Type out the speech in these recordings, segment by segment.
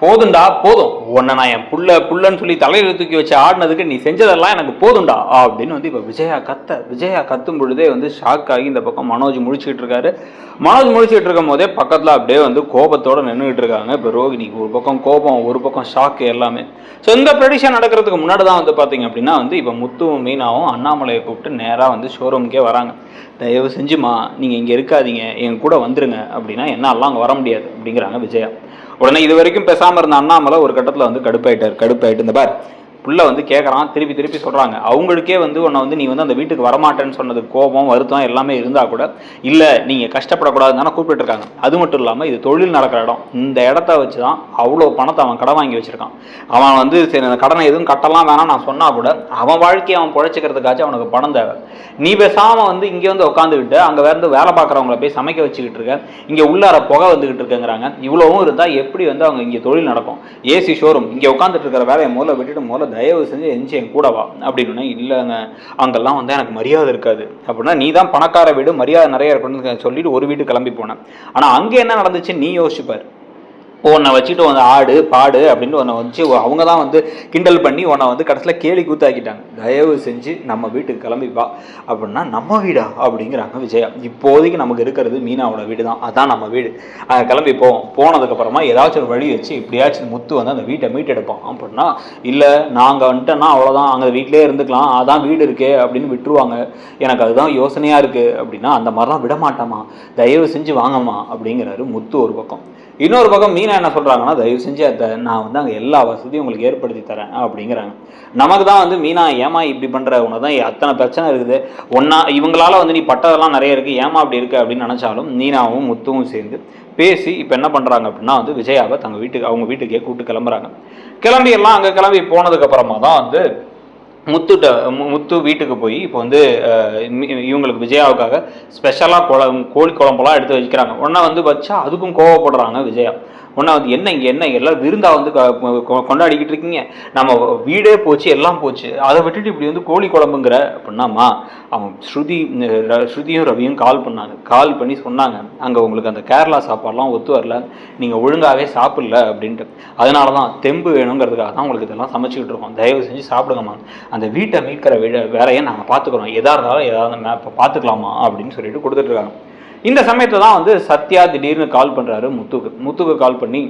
போதுண்டா போதும், உன்னை நான் என் புள்ளன்னு சொல்லி தலையில தூக்கி வச்சு ஆடினதுக்கு நீ செஞ்சதெல்லாம் எனக்கு போதுண்டா அப்படின்னு வந்து இப்போ விஜயா கத்தும் பொழுதே வந்து ஷாக் ஆகி இந்த பக்கம் மனோஜ் முழிச்சுக்கிட்டு இருக்காரு. மனோஜ் முழிச்சுக்கிட்டு இருக்கும் போதே பக்கத்தில் அப்படியே வந்து கோபத்தோட நின்றுட்டு இருக்காங்க. இப்போ ரோகிணிக்கு ஒரு பக்கம் கோபம், ஒரு பக்கம் ஷாக்கு எல்லாமே. ஸோ இந்த ப்ரெடிஷன் நடக்கிறதுக்கு முன்னாடி தான் வந்து பார்த்தீங்க அப்படின்னா வந்து இப்போ முத்துவும் மீனாவும் அண்ணாமலையை கூப்பிட்டு நேராக வந்து ஷோரூமுக்கே வராங்க. தயவு செஞ்சுமா நீங்கள் இங்கே இருக்காதீங்க, என் கூட வந்துருங்க அப்படின்னா என்னாலாம் அங்கே வர முடியாது அப்படிங்கிறாங்க விஜயா. உடனே இது வரைக்கும் பேசாமல் இருந்த அண்ணாமலை ஒரு கட்டத்தில் வந்து கடுப்பாயிட்டு இந்த பார் புள்ள வந்து கேட்குறான், திருப்பி சொல்கிறாங்க. அவங்களுக்கே வந்து உன்னை வந்து நீ வந்து அந்த வீட்டுக்கு வரமாட்டேன்னு சொன்னது கோபம், வருத்தம் எல்லாமே இருந்தால் கூட இல்லை நீங்கள் கஷ்டப்படக்கூடாதுன்னு தானே கூப்பிட்டுருக்காங்க. அது மட்டும் இல்லாமல் இது தொழில் நடக்கிற இடம். இந்த இடத்த வச்சு தான் அவ்வளோ பணத்தை அவன் கடன் வாங்கி வச்சுருக்கான். அவன் வந்து சரி அந்த கடனை எதுவும் கட்டலாம் வேணாம் நான் சொன்னால் கூட அவன் வாழ்க்கையை அவன் பிழைச்சிக்கிறதுக்காச்சும் அவனுக்கு பணம் தேவை. நீ பேசாமல் வந்து இங்கே வந்து உட்காந்துக்கிட்டு அங்கே வேறு வேலை பார்க்குறவங்கள போய் சமைக்க வச்சுக்கிட்டு இருக்க, இங்கே உள்ளார புகை வந்துக்கிட்டு இருக்குங்கிறாங்க. இவ்வளவும் இருந்தால் எப்படி வந்து அவங்க இங்கே தொழில் நடக்கும்? ஏசி ஷோரூம் இங்கே உட்காந்துட்டு இருக்கிற வேலையை முதல்ல விட்டுட்டு தயவு செஞ்சு எஞ்சி என் கூட வா அப்படின்னு. இல்லைங்க அங்கெல்லாம் வந்து எனக்கு மரியாதை இருக்காது அப்படின்னா, நீ தான் பணக்கார வீடு மரியாதை நிறைய இருக்குன்னு சொல்லிட்டு ஒரு வீட்டு கிளம்பி போனேன். ஆனால் அங்கே என்ன நடந்துச்சு நீ யோசிச்சுப்பார். உன்னை வச்சுட்டு வந்து ஆடு பாடு அப்படின்னு உன்னை வச்சு அவங்க தான் வந்து கிண்டல் பண்ணி உன்னை வந்து கடைசியில் கேலி கூத்தாக்கிட்டாங்க. தயவு செஞ்சு நம்ம வீட்டுக்கு கிளம்பிப்பா அப்படின்னா, நம்ம வீடா அப்படிங்கிறாங்க விஜயா. இப்போதைக்கு நமக்கு இருக்கிறது மீனாவோட வீடு தான், அதான் நம்ம வீடு. கிளம்பி போனதுக்கப்புறமா ஏதாச்சும் ஒரு வழி வச்சு இப்படியாச்சும் முத்து வந்து அந்த வீட்டை மீட்டெடுப்போம் அப்படின்னா, இல்லை நாங்கள் வந்துட்டோன்னா அவ்வளோதான், அங்கே வீட்டிலே இருந்துக்கலாம், அதான் வீடு இருக்கே அப்படின்னு விட்டுருவாங்க. எனக்கு அதுதான் யோசனையாக இருக்குது அப்படின்னா, அந்த மாதிரிலாம் விட மாட்டோமா, தயவு செஞ்சு வாங்கம்மா அப்படிங்கிறாரு முத்து ஒரு பக்கம். இன்னொரு பக்கம் மீனா என்ன சொல்கிறாங்கன்னா, தயவு செஞ்சு அதை நான் வந்து அங்கே எல்லா வசதியும் உங்களுக்கு ஏற்படுத்தி தரேன் அப்படிங்கிறாங்க. நமக்கு தான் வந்து மீனா ஏமா இப்படி பண்ணுற, உனக்கு தான் அத்தனை பிரச்சனை இருக்குது, ஒன்றா இவங்களால வந்து நீ பட்டதெல்லாம் நிறைய இருக்குது, ஏமா அப்படி இருக்குது அப்படின்னு நினச்சாலும் மீனாவும் முத்துவும் சேர்ந்து பேசி இப்போ என்ன பண்ணுறாங்க அப்படின்னா வந்து விஜயாவை அவங்க வீட்டுக்கே கூப்பிட்டு கிளம்புறாங்க. கிளம்பி எல்லாம் அங்கே கிளம்பி போனதுக்கப்புறமா தான் வந்து முத்து வீட்டுக்கு போய் இப்போ வந்து இவங்களுக்கு விஜயாவுக்காக ஸ்பெஷலாக கோழி குழம்பெல்லாம் எடுத்து வச்சுக்கிறாங்க. உடனே வந்து வச்சா அதுக்கும் கோவப்படுறாங்க விஜயா. உடனே வந்து இங்கே என்ன எல்லாம் விருந்தா வந்து கொண்டாடிக்கிட்டு இருக்கீங்க, நம்ம வீடே போச்சு எல்லாம் போச்சு, அதை விட்டுட்டு இப்படி வந்து கோழி குழம்புங்கிற அப்படின்னாமா. அவன் ஸ்ருதியும் ரவியும் கால் பண்ணி சொன்னாங்க, அங்கே உங்களுக்கு அந்த கேரளா சாப்பாடுலாம் ஒத்து வரல, நீங்கள் ஒழுங்காகவே சாப்பிடல அப்படின்ட்டு, அதனால தான் தெம்பு வேணுங்கிறதுக்காக தான் உங்களுக்கு இதெல்லாம் சமைச்சிக்கிட்டு இருக்கோம், தயவு செஞ்சு சாப்பிடுங்கம்மா, அந்த வீட்டை மீட்கிற வேலையை நாங்கள் பார்த்துக்குறோம், இருந்தாலும் ஏதாவது பார்த்துக்கலாமா அப்படின்னு சொல்லிட்டு கொடுத்துட்ருக்காங்க. இந்த சமயத்தில் தான் வந்து சத்யா திடீர்னு கால் பண்ணுறாரு முத்துக்கு கால் பண்ணி,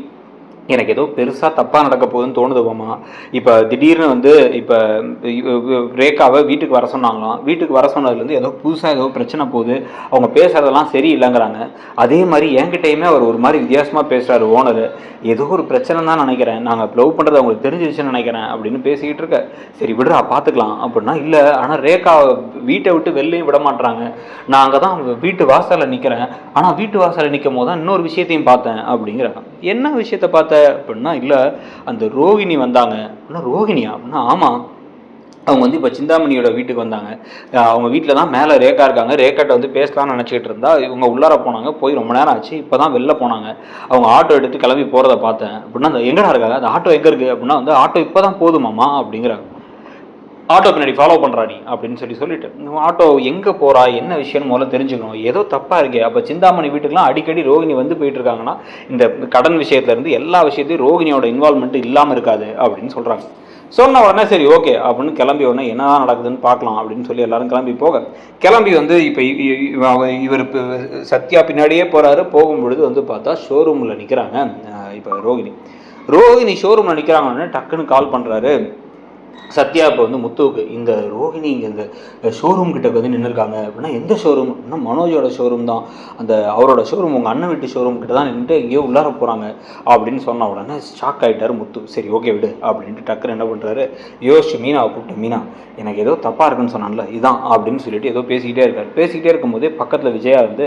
எனக்கு ஏதோ பெருசாக தப்பாக நடக்க போகுதுன்னு தோணுதுவாமா. இப்போ திடீர்னு வந்து இப்போ ரேகாவை வீட்டுக்கு வர சொன்னாங்களாம், வீட்டுக்கு வர சொன்னதுலேருந்து ஏதோ புதுசாக ஏதோ பிரச்சனை போகுது, அவங்க பேசுகிறதெல்லாம் சரியில்லைங்கிறாங்க. அதே மாதிரி என்கிட்டையுமே அவர் ஒரு மாதிரி வித்தியாசமாக பேசுகிறாரு ஓனர், ஏதோ ஒரு பிரச்சனை தான் நினைக்கிறேன், நாங்கள் ப்ளவ் பண்ணுறது அவங்களுக்கு தெரிஞ்சிருச்சுன்னு நினைக்கிறேன் அப்படின்னு பேசிக்கிட்டு இருக்க. சரி விடுறா பார்த்துக்கலாம் அப்படின்னா, இல்லை ஆனால் ரேகா வீட்டை விட்டு வெளிலையும் விட மாட்டுறாங்க, நான் அங்கே தான் வீட்டு வாசலில் நிற்கிறேன், ஆனால் வீட்டு வாசலில் நிற்கும் போது தான் இன்னொரு விஷயத்தையும் பார்த்தேன் அப்படிங்கிறாங்க. என்ன விஷயத்தை பார்த்த அப்படின்னா, இல்லை அந்த ரோகிணி வந்தாங்க அப்படின்னா. ரோகிணியா அப்படின்னா, ஆமாம் அவங்க வந்து இப்போ சிந்தாமணியோட வீட்டுக்கு வந்தாங்க, அவங்க வீட்டில் தான் மேலே ரேகா இருக்காங்க, ரேகாட்ட வந்து பேசலாம்னு நினச்சிக்கிட்டு இருந்தா இவங்க உள்ளார போனாங்க, போய் ரொம்ப நேரம் ஆச்சு, இப்போ தான் வெளில போனாங்க, அவங்க ஆட்டோ எடுத்து கிளம்பி போகிறத பார்த்தேன் அப்படின்னா. அந்த எங்கடா இருக்காங்க, அந்த ஆட்டோ எங்கே இருக்குது அப்படின்னா, வந்து ஆட்டோ இப்போ தான் போதுமாம்மா அப்படிங்கிறாங்க. ஆட்டோ பின்னாடி ஃபாலோ பண்ணுறாடி அப்படின்னு சொல்லிட்டு ஆட்டோ எங்கே போகிறா என்ன விஷயம்னு முதல்ல தெரிஞ்சுக்கணும், ஏதோ தப்பாக இருக்கே. அப்போ சிந்தாமணி வீட்டுக்குலாம் அடிக்கடி ரோகிணி வந்து போயிட்டு இருக்காங்கன்னா, இந்த கடன் விஷயத்துலேருந்து எல்லா விஷயத்தையும் ரோகிணியோட இன்வால்மெண்ட் இல்லாமல் இருக்காது அப்படின்னு சொல்கிறாங்க. சொன்ன உடனே சரி ஓகே அப்படின்னு கிளம்பி உடனே என்னதான் நடக்குதுன்னு பார்க்கலாம் அப்படின்னு சொல்லி எல்லாரும் கிளம்பி வந்து இப்போ இவர் சத்யா பின்னாடியே போகிறாரு. போகும்பொழுது வந்து பார்த்தா ஷோரூமில் நிற்கிறாங்க. இப்போ ரோகிணி ஷோரூமில் நிற்கிறாங்கன்னு டக்குன்னு கால் பண்ணுறாரு சத்யா. இப்போ வந்து முத்துவுக்கு இந்த ரோகிணி இங்கே இந்த ஷோரூம் கிட்ட வந்து நின்றுருக்காங்க அப்படின்னா, எந்த ஷோரூம் அப்படின்னா மனோஜோட ஷோரூம் தான், அந்த அவரோட ஷோரூம் உங்கள் அண்ணன் வீட்டு ஷோரூம் கிட்ட தான் நின்றுட்டு எங்கேயோ உள்ளார போகிறாங்க அப்படின்னு சொன்ன உடனே ஷாக் ஆகிட்டார் முத்து. சரி ஓகே விடு அப்படின்ட்டு டக்குன்னு என்ன பண்ணுறாரு, யோசிச்சு மீனாவை கூப்பிட்டு, மீனா எனக்கு ஏதோ தப்பாக இருக்குன்னு சொன்னான்ல இதான் அப்படின்னு சொல்லிட்டு ஏதோ பேசிக்கிட்டே இருக்கும்போதே பக்கத்தில் விஜயா வந்து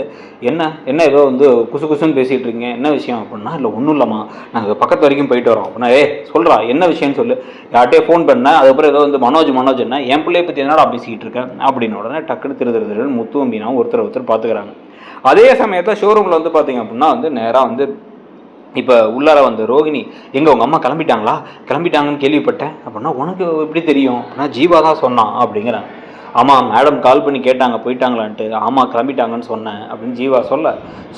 என்ன ஏதோ வந்து குசுன்னு பேசிகிட்டு இருக்கீங்க, என்ன விஷயம் அப்படின்னா, இல்லை ஒன்றும் இல்லைம்மா நாங்கள் பக்கத்து வரைக்கும் போயிட்டு வரோம் அப்படின்னா, சொல்கிறா என்ன விஷயம்னு சொல்லு, யார்கிட்டே ஃபோன் பண்ணேன், அதுக்கப்புறம் ஏதோ வந்து மனோஜ் என்ன என் பிள்ளையை பற்றி என்னடா பேசிக்கிட்டு இருக்கேன் அப்படின்னு உடனே டக்குன்னு திருன்னு முத்துவும் மீனாவும் ஒருத்தர் பார்த்துக்கிறாங்க. அதே சமயத்தில் ஷோரூமில் வந்து பார்த்தீங்க அப்படின்னா வந்து நேராக வந்து இப்போ உள்ளார வந்து ரோகிணி, எங்கே உங்கள் அம்மா கிளம்பிட்டாங்கன்னு கேள்விப்பட்டேன் அப்படின்னா, உனக்கு எப்படி தெரியும் அப்படின்னா, ஜீவா தான் சொன்னான் அப்படிங்கிறாங்க. ஆமாம் மேடம் கால் பண்ணி கேட்டாங்க போயிட்டாங்களான்ட்டு. ஆமாம் கிளம்பிட்டாங்கன்னு சொன்னேன் அப்படின்னு ஜீவா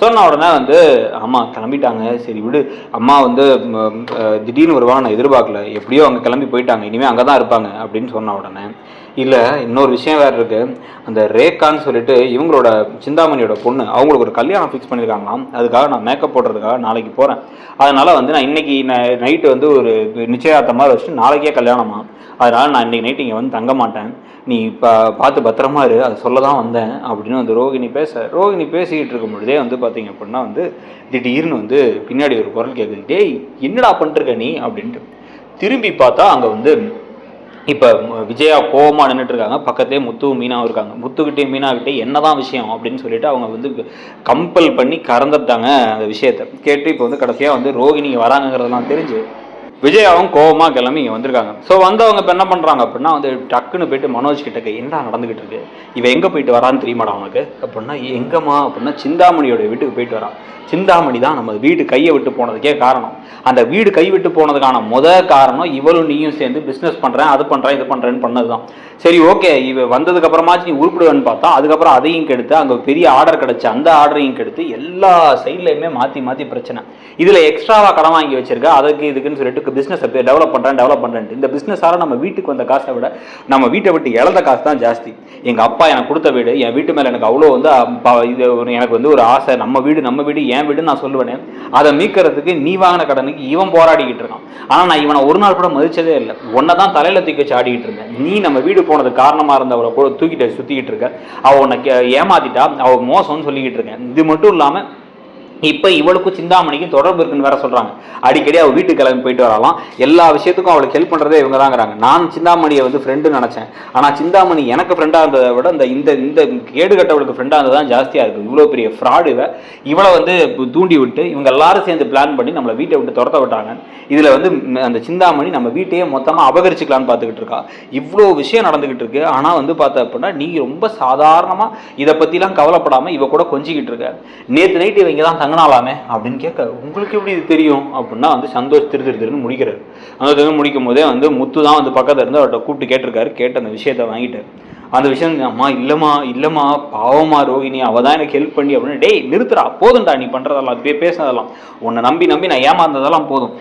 சொன்ன உடனே வந்து ஆமாம் கிளம்பிட்டாங்க, சரி விடு, அம்மா வந்து திடீர்னு வருவாங்க நான் எதிர்பார்க்கல, எப்படியோ அவங்க கிளம்பி போயிட்டாங்க, இனிமேல் அங்கே தான் இருப்பாங்க அப்படின்னு சொன்ன உடனே இல்லை இன்னொரு விஷயம் வேறு இருக்குது, அந்த ரேகான்னு சொல்லிட்டு இவங்களோட சிந்தாமணியோட பொண்ணு அவங்களுக்கு ஒரு கல்யாணம் ஃபிக்ஸ் பண்ணியிருக்காங்களாம், அதுக்காக நான் மேக்கப் போடுறதுக்காக நாளைக்கு போகிறேன், அதனால் வந்து நான் இன்றைக்கி நைட்டு வந்து ஒரு நிச்சயதார்த்தமாக வச்சுட்டு நாளைக்கே கல்யாணமா, அதனால் நான் இன்றைக்கி நைட்டு இங்கே வந்து தங்க மாட்டேன், நீ இப்போ பார்த்து பத்திரமா இரு, அதை சொல்ல தான் வந்தேன் அப்படின்னு வந்து ரோகிணி பேசிக்கிட்டு இருக்கும் பொழுதே வந்து பார்த்தீங்க அப்படின்னா வந்து திடீர்னு வந்து பின்னாடி ஒரு குரல் கேட்குது, டேய் என்னடா பண்ணிருக்க நீ அப்படின்ட்டு. திரும்பி பார்த்தா அங்கே வந்து இப்போ விஜயா கோவமாக நின்றுட்டு இருக்காங்க, பக்கத்துலேயே முத்துவும் மீனாவும் இருக்காங்க. முத்துக்கிட்டே மீனாக்கிட்டே என்னதான் விஷயம் அப்படின்னு சொல்லிட்டு அவங்க வந்து கம்பல் பண்ணி கறந்துட்டாங்க அந்த விஷயத்தை கேட்டு. இப்போ வந்து கடைசியாக வந்து ரோகிணி வராங்கிறதெல்லாம் தெரிஞ்சு விஜயாவும் கோவமாக கிளம்பி இங்கே வந்திருக்காங்க. ஸோ வந்தவங்க இப்போ என்ன பண்ணுறாங்க அப்படின்னா வந்து டக்குன்னு போயிட்டு மனோஜ் கிட்டக்க என்ன நடந்துகிட்டு இருக்கு, இவன் எங்கே போயிட்டு வரான்னு தெரியுமாடா அவனுக்கு அப்படின்னா, எங்கம்மா அப்படின்னா சிந்தாமணியோட வீட்டுக்கு போயிட்டு வரான். சிந்தாமணி தான் நம்ம வீடு கையை விட்டு போனதுக்கே காரணம். அந்த வீடு கை விட்டு போனதுக்கான காரணம் இவளும் நீயும் சேர்ந்து பிஸ்னஸ் பண்ணுறேன் அது பண்ணுறேன் இது பண்ணுறேன்னு பண்ணது தான். சரி ஓகே, இவ வந்ததுக்கு அப்புறமாச்சு நீ உருப்பிடுவேன்னு பார்த்தா அதுக்கப்புறம் அதையும் கெடுத்து அங்கே பெரிய ஆர்டர் கிடச்சி அந்த ஆர்டரையும் கெடுத்து எல்லா சைட்லையுமே மாற்றி பிரச்சனை. இதில் எக்ஸ்ட்ராவாக கடன் வாங்கி வச்சிருக்க, அதுக்கு இதுக்குன்னு சொல்லிட்டு பிஸ்னஸ் டெவலப் பண்ணுறேன். இந்த பிஸ்னஸால் நம்ம வீட்டுக்கு வந்த காசை விட நம்ம வீட்டை விட்டு இழந்த காசு தான் ஜாஸ்தி. எங்கள் அப்பா எனக்கு கொடுத்த வீடு, என் வீட்டு மேலே எனக்கு அவ்வளோ வந்து இது எனக்கு வந்து ஒரு ஆசை, நம்ம வீடு என் வீடு நான் சொல்லுவேனே, அதை மீட்கிறதுக்கு நீ வாங்கின கடனுக்கு இவன் போராடிக்கிட்டு இருக்கான். ஆனால் நான் இவனை ஒரு நாள் கூட மதிச்சதே இல்லை, ஒன்றை தான் தலையில் தூக்கி வச்சு ஆடிக்கிட்டு இருந்தேன். நீ நம்ம வீடு போனதுக்கு காரணமாக இருந்தவளை கூட தூக்கிட்டு சுற்றிக்கிட்டு இருக்க, அவள் உன்னை ஏமாத்திட்டா, அவள் மோசம்னு சொல்லிக்கிட்டு இருக்கேன். இது மட்டும் இல்லாமல் இப்போ இவளுக்கும் சிந்தாமணிக்கும் தொடர்பு இருக்குன்னு வேற சொல்றாங்க. அடிக்கடி அவள் வீட்டுக்கு கிளம்பி போயிட்டு வரலாம், எல்லா விஷயத்துக்கும் அவளுக்கு ஹெல்ப் பண்றதே இவங்க தாங்கிறாங்க. நான் சிந்தாமணியை வந்து ஃப்ரெண்டு நினைச்சேன், ஆனால் சிந்தாமணி எனக்கு ஃப்ரெண்டாக இருந்ததை விட இந்த கேடுகட்டவளுக்கு ஃப்ரெண்டாக இருந்ததான் ஜாஸ்தியாக இருக்குது. இவ்வளோ பெரிய ஃப்ராடு இவளை வந்து தூண்டி விட்டு இவங்க எல்லாரும் சேர்ந்து பிளான் பண்ணி நம்மளை வீட்டை விட்டு துரத்த விட்டாங்க. இதில் வந்து அந்த சிந்தாமணி நம்ம வீட்டையே மொத்தமாக அபகரிச்சுக்கலான்னு பார்த்துக்கிட்டு இருக்கா. இவ்வளோ விஷயம் நடந்துகிட்டு இருக்கு. ஆனால் வந்து பார்த்த அப்படின்னா நீ ரொம்ப சாதாரணமாக இதை பற்றிலாம் கவலைப்படாமல் இவ கூட கொஞ்சிக்கிட்டு இருக்க. நேற்று நைட்டு இவங்க தான் தங்கினாலாமே அப்படின்னு கேட்க, உங்களுக்கு எப்படி இது தெரியும் அப்படின்னா வந்து சந்தோஷ் திருன்னு முடிக்கிறார். அந்த முடிக்கும் போதே வந்து முத்து தான் வந்து பக்கத்தில் இருந்து அவர்கிட்ட கூப்பிட்டு கேட்டிருக்காரு. கேட்டு அந்த விஷயத்தை வாங்கிட்டார். அந்த விஷயம் அம்மா இல்லைம்மா பாவமா ரோகிணி, அவள் தான் எனக்கு ஹெல்ப் பண்ணி அப்படின்னு. டேய் நிறுத்துறா, போதும்டா நீ பண்ணுறதெல்லாம் பேசுனதெல்லாம், உன்னை நம்பி நான் ஏமாந்ததெல்லாம் போதும்.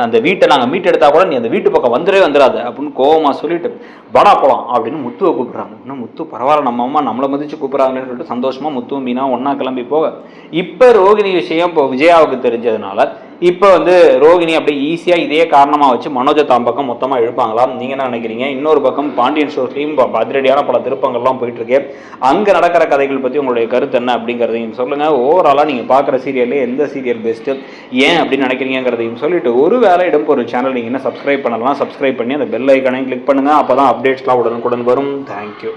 அந்த வீட்டை நாங்கள் மீட்டெடுத்தா கூட நீ அந்த வீட்டு பக்கம் வந்துடாத அப்படின்னு கோவமாக சொல்லிட்டு படா போகலாம் அப்படின்னு முத்துவை கூப்பிட்றாங்க. இன்னும் முத்து பரவாயில்ல, நம்ம அம்மா நம்மளை மதிச்சு கூப்பிட்றாங்கன்னு சொல்லிட்டு சந்தோஷமாக முத்துவும் மீனா ஒன்றா கிளம்பி போக, இப்போ ரோகிணி விஷயம் இப்போ விஜயாவுக்கு தெரிஞ்சதுனால இப்போ வந்து ரோகிணி அப்படியே ஈஸியாக இதே காரணமாக வச்சு மனோஜை தான் பக்கம் மொத்தமாக இழுப்பாங்களா? நீங்கள் என்ன நினைக்கிறீங்க? இன்னொரு பக்கம் பாண்டியன் ஸ்டோர்ஸ்லையும் அதிரடியான பல திருப்பங்கள்லாம் போயிட்டுருக்கு. அங்கே நடக்கிற கதைகள் பற்றி உங்களுடைய கருத்து என்ன அப்படிங்கிறதையும் சொல்லுங்கள். ஓவராலாக நீங்கள் பார்க்குற சீரியல்லே எந்த சீரியல் பெஸ்ட்டு, ஏன் அப்படின்னு நினைக்கிறீங்கிறதையும் சொல்லிட்டு, ஒரு வேளை இடம்பொரு சேனல் நீங்கள் என்ன சப்ஸ்கிரைப் பண்ணலாம், சப்ஸ்கிரைப் பண்ணி அந்த பெல் ஐக்கானையும் கிளிக் பண்ணுங்கள். அப்போ தான் அப்டேட்ஸ்லாம் உடனுக்குடன் வரும். தேங்க்யூ.